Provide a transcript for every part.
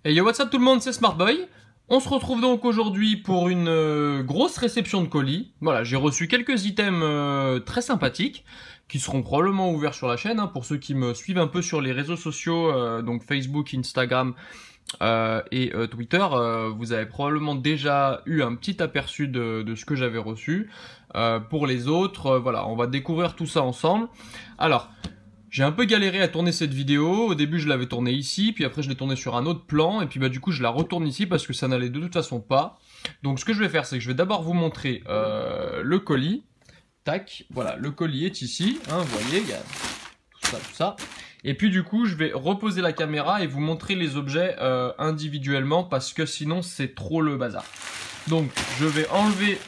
Hey yo, what's up tout le monde, c'est Smartboy. On se retrouve donc aujourd'hui pour une grosse réception de colis. Voilà, j'ai reçu quelques items très sympathiques qui seront probablement ouverts sur la chaîne, hein, pour ceux qui me suivent un peu sur les réseaux sociaux, donc Facebook, Instagram et Twitter. Vous avez probablement déjà eu un petit aperçu de ce que j'avais reçu. Pour les autres, voilà, on va découvrir tout ça ensemble. Alors, j'ai un peu galéré à tourner cette vidéo. Au début, je l'avais tournée ici, puis après, je l'ai tournée sur un autre plan, et puis bah du coup, je la retourne ici parce que ça n'allait de toute façon pas. Donc, ce que je vais faire, c'est que je vais d'abord vous montrer le colis. Tac, voilà, le colis est ici, hein, vous voyez, il y a tout ça. Et puis du coup, je vais reposer la caméra et vous montrer les objets individuellement parce que sinon, c'est trop le bazar. Donc, je vais enlever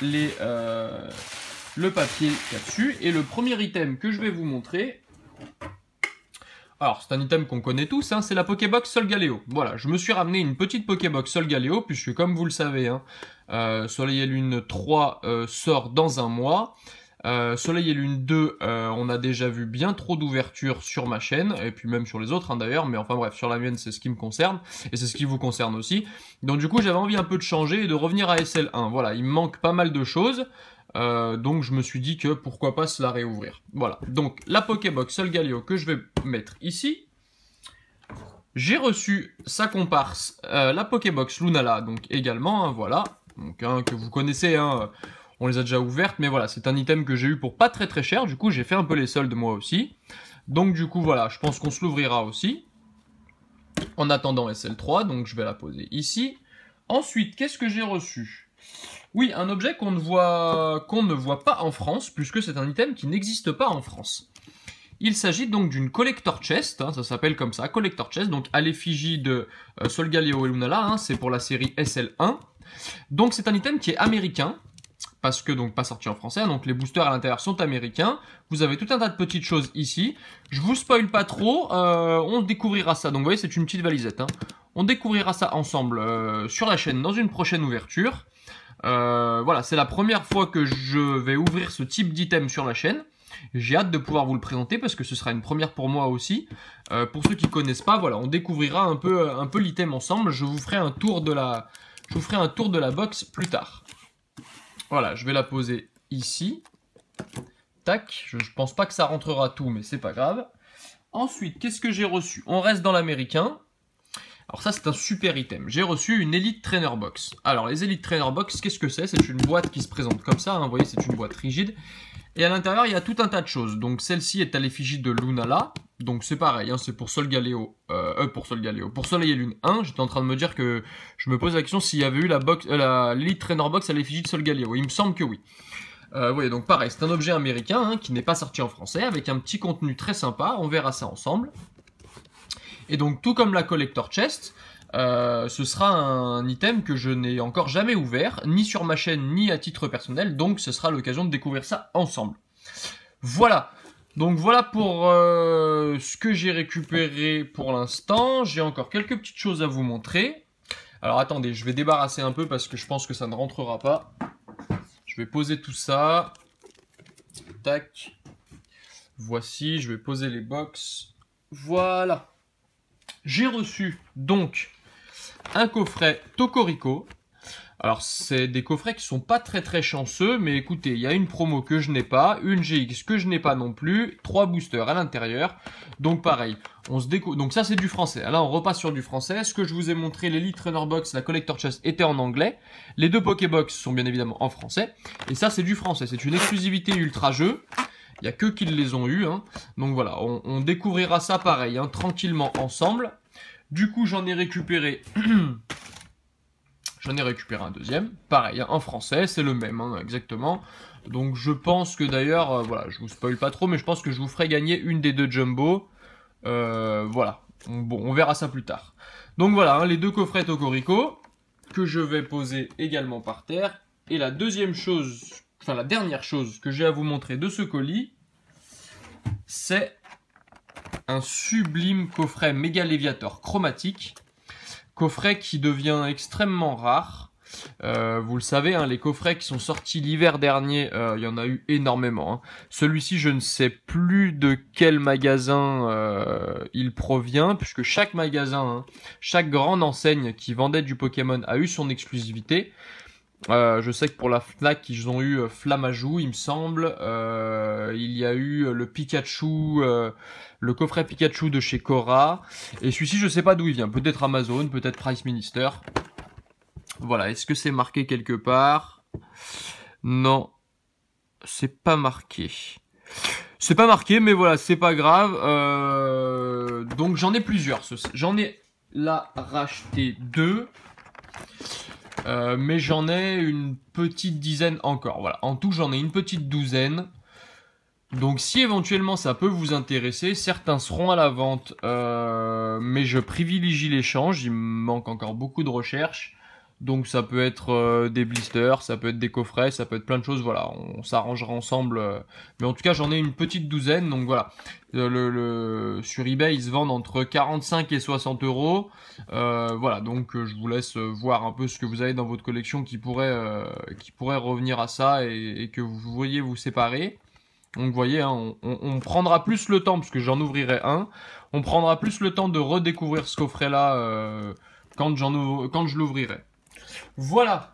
le papier qu'il y a dessus. Et le premier item que je vais vous montrer, alors c'est un item qu'on connaît tous, hein, c'est la Pokébox Solgaleo. Voilà, je me suis ramené une petite Pokébox Solgaleo, puisque comme vous le savez, hein, Soleil et Lune 3 sort dans un mois. Soleil et Lune 2, on a déjà vu bien trop d'ouvertures sur ma chaîne, et puis même sur les autres, hein, d'ailleurs, mais enfin bref, sur la mienne, c'est ce qui me concerne, et c'est ce qui vous concerne aussi. Donc du coup, j'avais envie un peu de changer et de revenir à SL1. Voilà, il me manque pas mal de choses, donc je me suis dit que pourquoi pas se la réouvrir. Voilà, donc la Pokébox Solgaleo que je vais mettre ici. J'ai reçu sa comparse, la Pokébox Lunala, donc également, hein, voilà, donc hein, que vous connaissez, hein, on les a déjà ouvertes, mais voilà, c'est un item que j'ai eu pour pas très cher, du coup j'ai fait un peu les soldes moi aussi. Donc du coup voilà, je pense qu'on se l'ouvrira aussi. En attendant SL3, donc je vais la poser ici. Ensuite, qu'est-ce que j'ai reçu? Oui, un objet qu'on ne voit pas en France, puisque c'est un item qui n'existe pas en France. Il s'agit donc d'une Collector Chest, hein, ça s'appelle comme ça, Collector Chest, donc à l'effigie de Solgaleo et Lunala, hein, c'est pour la série SL1. Donc c'est un item qui est américain, parce que donc pas sorti en français, donc les boosters à l'intérieur sont américains. Vous avez tout un tas de petites choses ici. Je vous spoil pas trop, on découvrira ça. Donc vous voyez, c'est une petite valisette, hein. On découvrira ça ensemble sur la chaîne dans une prochaine ouverture. Voilà, c'est la première fois que je vais ouvrir ce type d'item sur la chaîne. J'ai hâte de pouvoir vous le présenter parce que ce sera une première pour moi aussi. Pour ceux qui connaissent pas, voilà, on découvrira un peu l'item ensemble. Je vous ferai un tour de la box plus tard. Voilà, je vais la poser ici. Tac, je pense pas que ça rentrera tout, mais c'est pas grave. Ensuite, qu'est-ce que j'ai reçu? On reste dans l'américain. Alors ça, c'est un super item. J'ai reçu une Elite Trainer Box. Alors, les Elite Trainer Box, qu'est-ce que c'est? C'est une boîte qui se présente comme ça, hein, vous voyez, c'est une boîte rigide. Et à l'intérieur, il y a tout un tas de choses. Donc, celle-ci est à l'effigie de Lunala. Donc, c'est pareil, hein, c'est pour Solgaleo. Pour Soleil et Lune 1. J'étais en train de me dire que je me pose la question s'il y avait eu l'Elite Trainer Box à l'effigie de Solgaleo. Il me semble que oui. Oui, donc pareil, c'est un objet américain, hein, qui n'est pas sorti en français, avec un petit contenu très sympa. On verra ça ensemble. Et donc, tout comme la Collector Chest, ce sera un item que je n'ai encore jamais ouvert, ni sur ma chaîne, ni à titre personnel, donc ce sera l'occasion de découvrir ça ensemble. Voilà, donc voilà pour ce que j'ai récupéré pour l'instant. J'ai encore quelques petites choses à vous montrer. Alors attendez, je vais débarrasser un peu parce que je pense que ça ne rentrera pas. Je vais poser tout ça. Tac. Voici, je vais poser les box. Voilà. J'ai reçu donc un coffret Tocorico. Alors c'est des coffrets qui sont pas très chanceux, mais écoutez, il y a une promo que je n'ai pas, une GX que je n'ai pas non plus, 3 boosters à l'intérieur. Donc pareil, on se déco. Donc ça c'est du français. Là on repasse sur du français. Ce que je vous ai montré, l'Elite Trainer Box, la Collector Chest était en anglais. Les deux Pokébox sont bien évidemment en français. Et ça c'est du français, c'est une exclusivité ultra jeu. Il n'y a que qui les ont eu, hein. Donc voilà, on découvrira ça pareil, hein, tranquillement ensemble. Du coup, j'en ai récupéré un deuxième. Pareil, hein, en français, c'est le même, hein, exactement. Donc je pense que d'ailleurs, voilà, je vous spoil pas trop, mais je pense que je vous ferai gagner une des deux Jumbo. Voilà, bon, on verra ça plus tard. Donc voilà, hein, les deux coffrets Tocorico, que je vais poser également par terre. Et la deuxième chose... Enfin, la dernière chose que j'ai à vous montrer de ce colis, c'est un sublime coffret Mega Léviator chromatique. Coffret qui devient extrêmement rare. Vous le savez, hein, les coffrets qui sont sortis l'hiver dernier, il y en a eu énormément. Hein. Celui-ci, je ne sais plus de quel magasin il provient, puisque chaque magasin, hein, chaque grande enseigne qui vendait du Pokémon a eu son exclusivité. Je sais que pour la Fnac, ils ont eu Flamajou, il me semble. Il y a eu le Pikachu, le coffret Pikachu de chez Cora. Et celui-ci, je sais pas d'où il vient. Peut-être Amazon, peut-être Price Minister. Voilà, est-ce que c'est marqué quelque part? Non, c'est pas marqué. C'est pas marqué, mais voilà, c'est pas grave. Donc j'en ai plusieurs. J'en ai là racheté 2. Mais j'en ai une petite dizaine encore. Voilà, en tout j'en ai une petite douzaine. Donc si éventuellement ça peut vous intéresser, certains seront à la vente, mais je privilégie l'échange. Il me manque encore beaucoup de recherches. Donc ça peut être des blisters, ça peut être des coffrets, ça peut être plein de choses. Voilà, on s'arrangera ensemble. Mais en tout cas j'en ai une petite douzaine. Donc voilà, sur eBay ils se vendent entre 45 et 60 euros. Voilà, donc je vous laisse voir un peu ce que vous avez dans votre collection qui pourrait revenir à ça et que vous voyez vous séparer. Donc vous voyez, hein, on prendra plus le temps, parce que j'en ouvrirai un, on prendra plus le temps de redécouvrir ce coffret-là quand je l'ouvrirai. Voilà,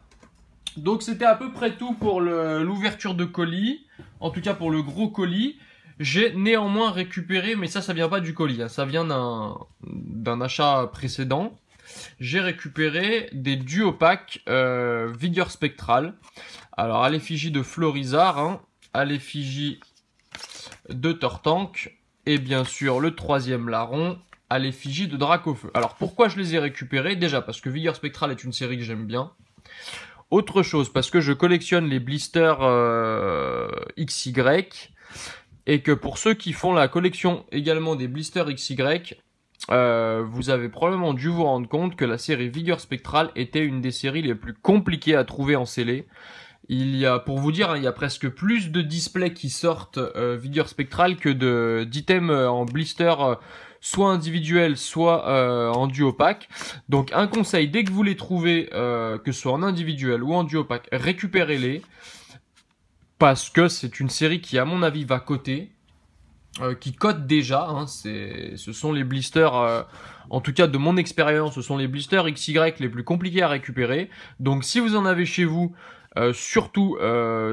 donc c'était à peu près tout pour l'ouverture de colis, en tout cas pour le gros colis. J'ai néanmoins récupéré, mais ça vient pas du colis, hein, ça vient d'un achat précédent. J'ai récupéré des duopacks Vigueur Spectral. Alors à l'effigie de Florizard, hein, à l'effigie de Tortank, et bien sûr le troisième larron à l'effigie de Dracofeu. Alors pourquoi je les ai récupérés? Déjà parce que Vigueur Spectral est une série que j'aime bien. Autre chose, parce que je collectionne les blisters XY, et que pour ceux qui font la collection également des blisters XY, vous avez probablement dû vous rendre compte que la série Vigueur Spectral était une des séries les plus compliquées à trouver en scellé. Il y a, pour vous dire, hein, il y a presque plus de displays qui sortent Vigueur Spectral que d'items en blister soit individuels, soit en duopack. Donc un conseil, dès que vous les trouvez, que ce soit en individuel ou en duopack, récupérez-les. Parce que c'est une série qui, à mon avis, va coter. Qui cote déjà, hein, ce sont les blisters, en tout cas de mon expérience, ce sont les blisters XY les plus compliqués à récupérer. Donc si vous en avez chez vous, surtout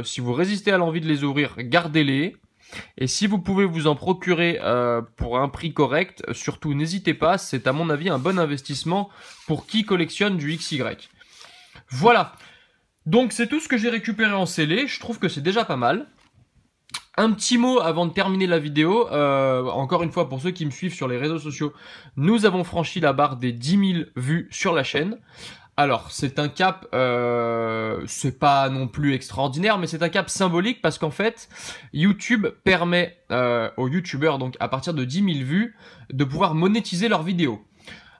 si vous résistez à l'envie de les ouvrir, gardez-les. Et si vous pouvez vous en procurer pour un prix correct, surtout n'hésitez pas, c'est à mon avis un bon investissement pour qui collectionne du XY. Voilà, donc c'est tout ce que j'ai récupéré en scellé, je trouve que c'est déjà pas mal. Un petit mot avant de terminer la vidéo, encore une fois pour ceux qui me suivent sur les réseaux sociaux, nous avons franchi la barre des 10 000 vues sur la chaîne. Alors c'est un cap, c'est pas non plus extraordinaire, mais c'est un cap symbolique parce qu'en fait YouTube permet aux youtubeurs, donc à partir de 10 000 vues, de pouvoir monétiser leurs vidéos.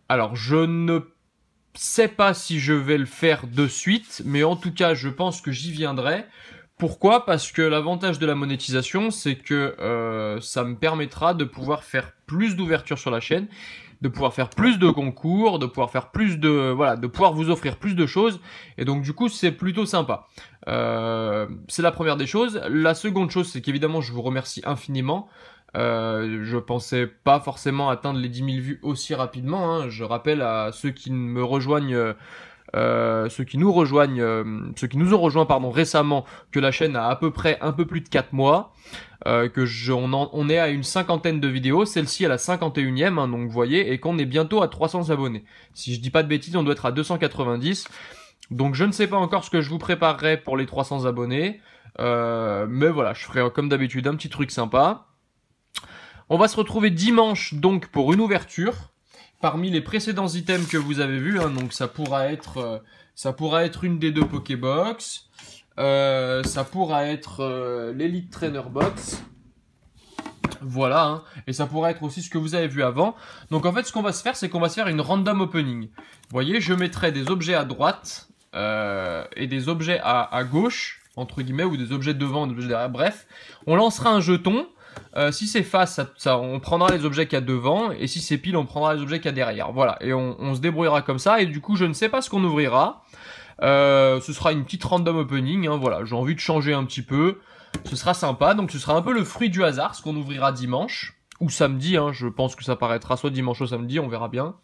Alors je ne sais pas si je vais le faire de suite, mais en tout cas je pense que j'y viendrai. Pourquoi? Parce que l'avantage de la monétisation, c'est que ça me permettra de pouvoir faire plus d'ouverture sur la chaîne, de pouvoir faire plus de concours, de pouvoir faire plus de... Voilà, de pouvoir vous offrir plus de choses. Et donc du coup, c'est plutôt sympa. C'est la première des choses. La seconde chose, c'est qu'évidemment, je vous remercie infiniment. Je pensais pas forcément atteindre les 10 000 vues aussi rapidement. Hein. Je rappelle à ceux qui me rejoignent... ceux qui nous ont rejoints pardon, récemment, que la chaîne a à peu près un peu plus de 4 mois, on est à une cinquantaine de vidéos, celle-ci à la 51e, hein, donc vous voyez, et qu'on est bientôt à 300 abonnés. Si je dis pas de bêtises, on doit être à 290, donc je ne sais pas encore ce que je vous préparerai pour les 300 abonnés, mais voilà, je ferai comme d'habitude un petit truc sympa. On va se retrouver dimanche donc pour une ouverture. Parmi les précédents items que vous avez vus, hein, donc ça pourra être une des deux Pokébox, ça pourra être l'Elite Trainer Box, voilà, hein, et ça pourra être aussi ce que vous avez vu avant. Donc en fait, ce qu'on va se faire, c'est qu'on va se faire une random opening. Vous voyez, je mettrai des objets à droite et des objets à gauche, entre guillemets, ou des objets devant, des objets derrière, bref. On lancera un jeton. Si c'est face, on prendra les objets qu'il y a devant, et si c'est pile, on prendra les objets qu'il y a derrière. Voilà, et on se débrouillera comme ça, et du coup, je ne sais pas ce qu'on ouvrira. Ce sera une petite random opening, hein, voilà, j'ai envie de changer un petit peu. Ce sera sympa, donc ce sera un peu le fruit du hasard, ce qu'on ouvrira dimanche. Ou samedi, hein, je pense que ça paraîtra soit dimanche ou samedi, on verra bien.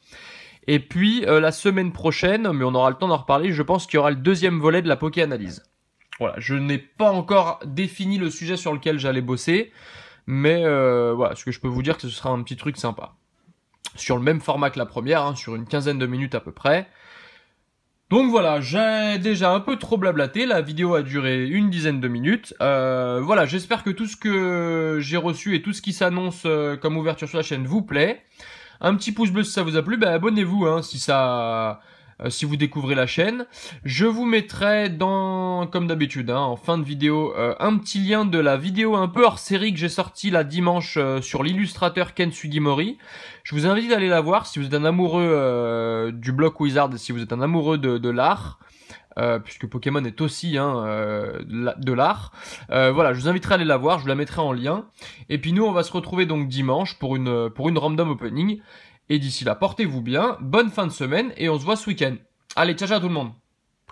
Et puis la semaine prochaine, mais on aura le temps d'en reparler, je pense qu'il y aura le deuxième volet de la Poké-analyse. Voilà, je n'ai pas encore défini le sujet sur lequel j'allais bosser, mais voilà, ce que je peux vous dire, que ce sera un petit truc sympa. Sur le même format que la première, hein, sur une quinzaine de minutes à peu près. Donc voilà, j'ai déjà un peu trop blablaté, la vidéo a duré une dizaine de minutes. Voilà, j'espère que tout ce que j'ai reçu et tout ce qui s'annonce comme ouverture sur la chaîne vous plaît. Un petit pouce bleu si ça vous a plu, bah abonnez-vous hein, si vous découvrez la chaîne. Je vous mettrai comme d'habitude, hein, en fin de vidéo, un petit lien de la vidéo un peu hors série que j'ai sortie là dimanche sur l'illustrateur Ken Sugimori. Je vous invite à aller la voir si vous êtes un amoureux du bloc Wizard, si vous êtes un amoureux de l'art. Puisque Pokémon est aussi de l'art. Voilà, je vous inviterai à aller la voir, je vous la mettrai en lien. Et puis nous, on va se retrouver donc dimanche pour une random opening. Et d'ici là, portez-vous bien, bonne fin de semaine et on se voit ce week-end. Allez, ciao ciao tout le monde.